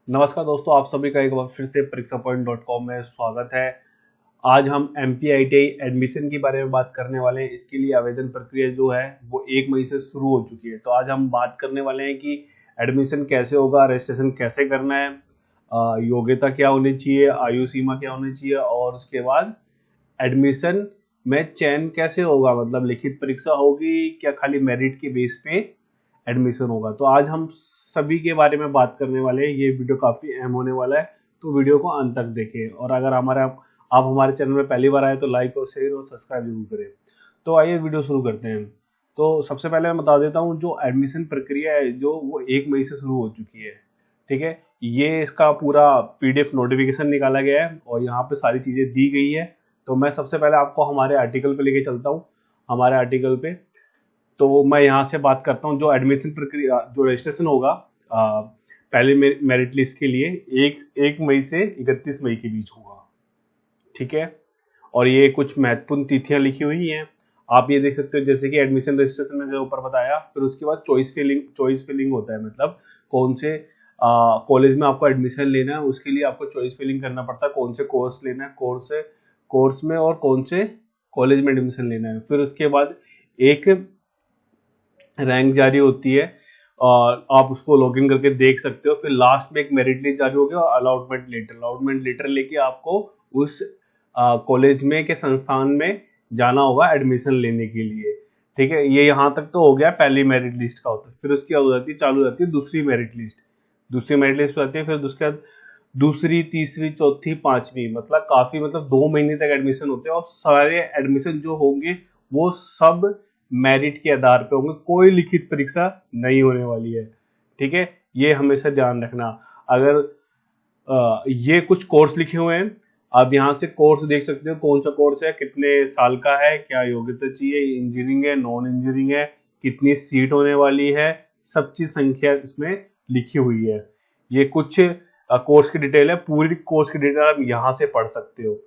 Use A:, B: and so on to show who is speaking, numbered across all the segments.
A: नमस्कार दोस्तों, आप सभी का एक बार फिर से परीक्षापॉइंट.com में स्वागत है। आज हम MPITI एडमिशन के बारे में बात करने वाले हैं। इसके लिए आवेदन प्रक्रिया जो है वो 1 मई से शुरू हो चुकी है। तो आज हम बात करने वाले हैं कि एडमिशन कैसे होगा, रजिस्ट्रेशन कैसे करना है, योग्यता क्या होनी चाहिए, आयु सीमा क्या होनी चाहिए और उसके बाद एडमिशन में चयन कैसे होगा, मतलब लिखित परीक्षा होगी क्या खाली मेरिट के बेस पे एडमिशन होगा। तो आज हम सभी के बारे में बात करने वाले हैं। ये वीडियो काफ़ी अहम होने वाला है, तो वीडियो को अंत तक देखें। और अगर आप हमारे चैनल में पहली बार आए तो लाइक और शेयर और सब्सक्राइब जरूर करें। तो आइए वीडियो शुरू करते हैं। तो सबसे पहले मैं बता देता हूँ, जो एडमिशन प्रक्रिया है जो वो 1 मई से शुरू हो चुकी है। ठीक है, ये इसका पूरा PDF नोटिफिकेशन निकाला गया है और यहाँ पे सारी चीज़ें दी गई है। तो मैं सबसे पहले आपको हमारे आर्टिकल पे लेके चलता हूँ। हमारे आर्टिकल पे तो मैं यहाँ से बात करता हूँ, जो एडमिशन प्रक्रिया, जो रजिस्ट्रेशन होगा पहले मेरिट लिस्ट के लिए 1 मई से 31 मई के बीच होगा। ठीक है, और ये कुछ महत्वपूर्ण तिथियां लिखी हुई हैं, आप ये देख सकते हो। जैसे कि एडमिशन रजिस्ट्रेशन में जो ऊपर बताया, फिर उसके बाद चॉइस फिलिंग होता है। मतलब कौन से कॉलेज में आपको एडमिशन लेना है, उसके लिए आपको चॉइस फिलिंग करना पड़ता है। कौन से कोर्स लेना है, कोर्स में और कौन से कॉलेज में एडमिशन लेना है। फिर उसके बाद एक रैंक जारी होती है और आप उसको लॉगिन करके देख सकते हो। फिर लास्ट में एक मेरिट लिस्ट जारी होगी और अलॉटमेंट लेटर लेके आपको उस कॉलेज में के संस्थान में जाना होगा एडमिशन लेने के लिए। ठीक है, ये यहाँ तक तो हो गया पहली मेरिट लिस्ट का होता है। फिर उसकी चालू हो जाती है दूसरी मेरिट लिस्ट हो जाती है। फिर उसके बाद दूसरी, तीसरी, चौथी, पांचवी, मतलब काफी, मतलब 2 महीने तक एडमिशन होते हैं। और सारे एडमिशन जो होंगे वो सब मेरिट के आधार पे होंगे, कोई लिखित परीक्षा नहीं होने वाली है। ठीक है, ये हमेशा ध्यान रखना। अगर ये कुछ कोर्स लिखे हुए हैं, आप यहाँ से कोर्स देख सकते हो, कौन सा कोर्स है, कितने साल का है, क्या योग्यता चाहिए, इंजीनियरिंग है, नॉन इंजीनियरिंग है, कितनी सीट होने वाली है, सब चीज संख्या इसमें लिखी हुई है। ये कुछ कोर्स की डिटेल है, पूरी कोर्स की डिटेल आप यहाँ से पढ़ सकते हो।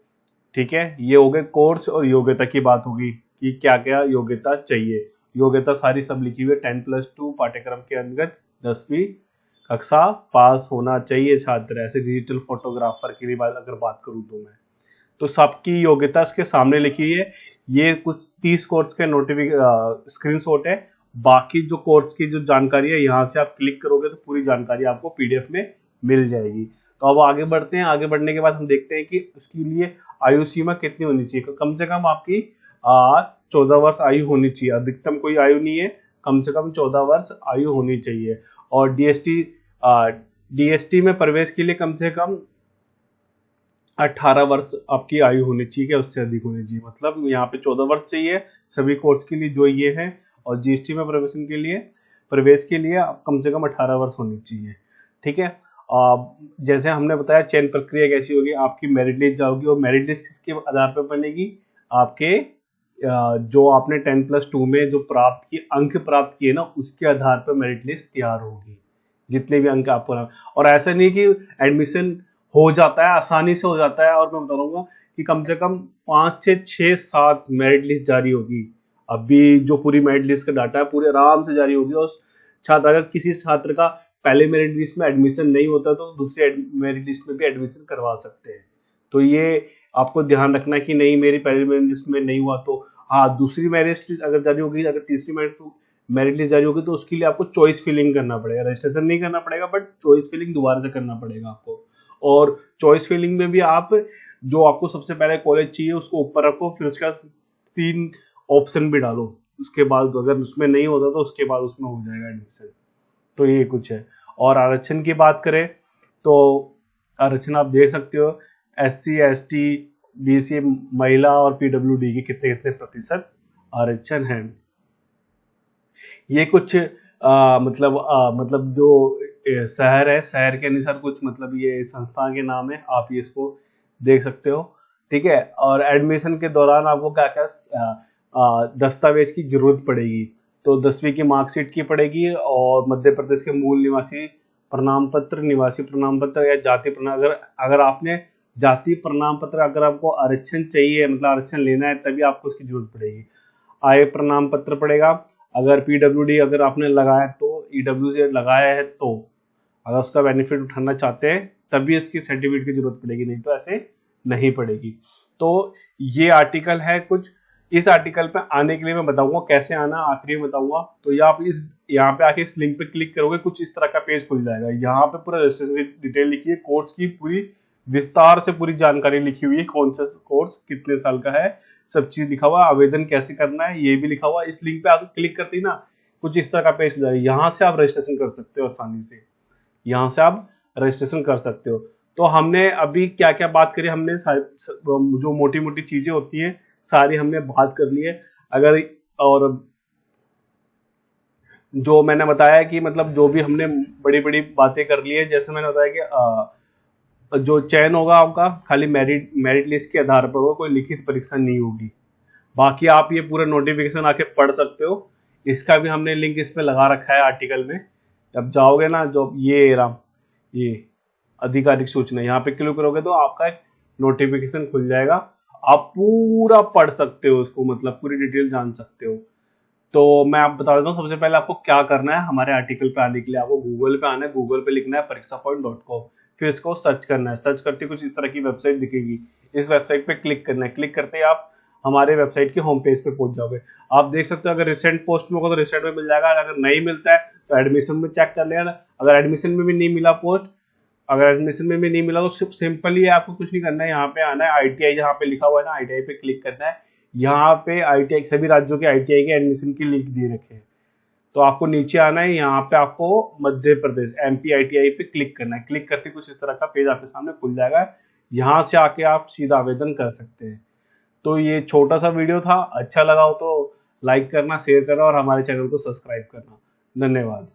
A: ठीक है, ये हो गए कोर्स और योग्यता की बात होगी कि क्या क्या योग्यता चाहिए। योग्यता सारी सब लिखी हुई है। 10+2 पाठ्यक्रम के अंतर्गत 10वीं कक्षा पास होना चाहिए छात्र। ऐसे डिजिटल फोटोग्राफर की भी अगर बात करूं तो मैं, तो सबकी योग्यता इसके सामने लिखी हुई है। ये कुछ 30 कोर्स के स्क्रीनशॉट है। बाकी जो कोर्स की जो जानकारी है, यहाँ से आप क्लिक करोगे तो पूरी जानकारी आपको PDF में मिल जाएगी। तो अब आगे बढ़ते हैं। आगे बढ़ने के बाद हम देखते हैं कि उसके लिए आयु सीमा कितनी होनी चाहिए। कम से कम आपकी 14 वर्ष आयु होनी चाहिए। अधिकतम कोई आयु नहीं है, कम से कम 14 वर्ष आयु होनी चाहिए। और DST में प्रवेश के लिए कम से कम 18 वर्ष आपकी आयु होनी चाहिए, क्या उससे अधिक होनी चाहिए। मतलब यहाँ पे 14 वर्ष चाहिए सभी कोर्स के लिए जो ये है। और GST में प्रवेश के लिए कम से कम 18 वर्ष होनी चाहिए। ठीक है, जैसे हमने बताया चयन प्रक्रिया कैसी होगी, आपकी मेरिट लिस्ट जाओगी और मेरिट लिस्ट किसके आधार पर बनेगी, आपके जो आपने 10+2 में जो अंक प्राप्त किए ना, उसके आधार पर मेरिट लिस्ट तैयार होगी, जितने भी अंक आपको। और ऐसा नहीं कि एडमिशन हो जाता है, आसानी से हो जाता है। और मैं बताऊंगा कि कम से कम 5 से 6 7 मेरिट लिस्ट जारी होगी। अभी जो पूरी मेरिट लिस्ट का डाटा है पूरे आराम से जारी होगी। और छात्र, अगर किसी छात्र का पहले मेरिट लिस्ट में एडमिशन नहीं होता तो दूसरे मेरिट लिस्ट में भी एडमिशन करवा सकते हैं। तो ये आपको ध्यान रखना कि नहीं, मेरी पहली मेरिट लिस्ट में नहीं हुआ तो हाँ, दूसरी मेरिट लिस्ट अगर जारी होगी, अगर तीसरी मेरिट लिस्ट जारी होगी तो उसके लिए आपको चॉइस फिलिंग करना पड़ेगा। रजिस्ट्रेशन नहीं करना पड़ेगा, बट चॉइस फिलिंग दोबारा से करना पड़ेगा आपको। और चॉइस फिलिंग में भी आप जो आपको सबसे पहले कॉलेज चाहिए उसको ऊपर रखो, फिर उसके बाद 3 ऑप्शन भी डालो। उसके बाद अगर उसमें नहीं होता तो उसके बाद उसमें हो जाएगा एडमिशन। तो ये कुछ है। और आरक्षण की बात करें तो आरक्षण आप देख सकते हो, SC ST BC महिला और PWD के कितने कितने प्रतिशत आरक्षण है। ये कुछ मतलब जो शहर है, शहर के अनुसार कुछ, मतलब ये संस्था के नाम है, आप ये इसको देख सकते हो। ठीक है, और एडमिशन के दौरान आपको क्या क्या दस्तावेज की जरूरत पड़ेगी। तो 10वीं की मार्कशीट की पड़ेगी और मध्य प्रदेश के मूल निवासी प्रमाण पत्र या जाति प्रमाण, अगर आपने जाति प्रमाण पत्र, अगर आपको आरक्षण चाहिए, मतलब आरक्षण लेना है, तभी आपको उसकी जरूरत पड़ेगी। आय प्रमाण पत्र पड़ेगा। अगर PWD अगर आपने लगाया तो EWC लगाया है तो अगर उसका बेनिफिट उठाना चाहते हैं तभी इसकी सर्टिफिकेट की जरूरत पड़ेगी, नहीं तो ऐसे नहीं पड़ेगी। तो ये आर्टिकल है कुछ, इस आर्टिकल पे आने के लिए मैं बताऊंगा कैसे आना, आखिरी में बताऊंगा। तो ये आप यहाँ पे आके इस लिंक पे क्लिक करोगे, कुछ इस तरह का पेज खुल जाएगा। यहाँ पे पूरा रजिस्ट्रेशन की डिटेल लिखी है, कोर्स की पूरी विस्तार से पूरी जानकारी लिखी हुई है, कौन सा कोर्स कितने साल का है, सब चीज लिखा हुआ है, आवेदन कैसे करना है ये भी लिखा हुआ है। इस लिंक पे आप क्लिक करते ही ना कुछ इस तरह का पेज खुल जाएगा, यहाँ से आप रजिस्ट्रेशन कर सकते हो आसानी से, यहाँ से आप रजिस्ट्रेशन कर सकते हो। तो हमने अभी क्या क्या बात करी, हमने जो मोटी मोटी चीजें होती हैं सारी हमने बात कर ली है। अगर और जो मैंने बताया कि मतलब जो भी हमने बड़ी बड़ी बातें कर ली है, जैसे मैंने बताया कि जो चयन होगा आपका खाली मेरिट लिस्ट के आधार पर होगा, कोई लिखित परीक्षा नहीं होगी। बाकी आप ये पूरा नोटिफिकेशन आके पढ़ सकते हो, इसका भी हमने लिंक इस पे लगा रखा है आर्टिकल में। जब जाओगे ना, जो ये आधिकारिक सूचना यहाँ पे क्लिक करोगे तो आपका एक नोटिफिकेशन खुल जाएगा, आप पूरा पढ़ सकते हो उसको, मतलब पूरी डिटेल जान सकते हो। तो मैं आप बता देता हूँ, सबसे पहले आपको क्या करना है, हमारे आर्टिकल पे आने के लिए आपको गूगल पे आना है, गूगल पे लिखना है परीक्षापॉइंट.com, फिर इसको सर्च करना है। सर्च करते कुछ इस तरह की वेबसाइट दिखेगी, इस वेबसाइट पे क्लिक करना है। क्लिक करते ही आप हमारे वेबसाइट के होम पेज पे पहुंच जाओगे। आप देख सकते हो, अगर रिसेंट पोस्ट में होगा तो रिसेंट में मिल जाएगा, अगर नहीं मिलता है तो एडमिशन में चेक कर लेना। अगर एडमिशन में भी नहीं मिला पोस्ट, अगर एडमिशन में भी नहीं मिला तो सिंपल ही आपको कुछ नहीं करना है, यहाँ पे आना है, ITI जहाँ पे लिखा हुआ है ना, ITI पे क्लिक करना है। यहाँ पे ITI सभी राज्यों के ITI के एडमिशन की लिंक दे रखे हैं, तो आपको नीचे आना है, यहाँ पे आपको मध्य प्रदेश MP ITI पे क्लिक करना है। क्लिक करते कुछ इस तरह का पेज आपके सामने खुल जाएगा, यहाँ से आके आप सीधा आवेदन कर सकते हैं। तो ये छोटा सा वीडियो था, अच्छा लगा हो तो लाइक करना, शेयर करना और हमारे चैनल को सब्सक्राइब करना। धन्यवाद।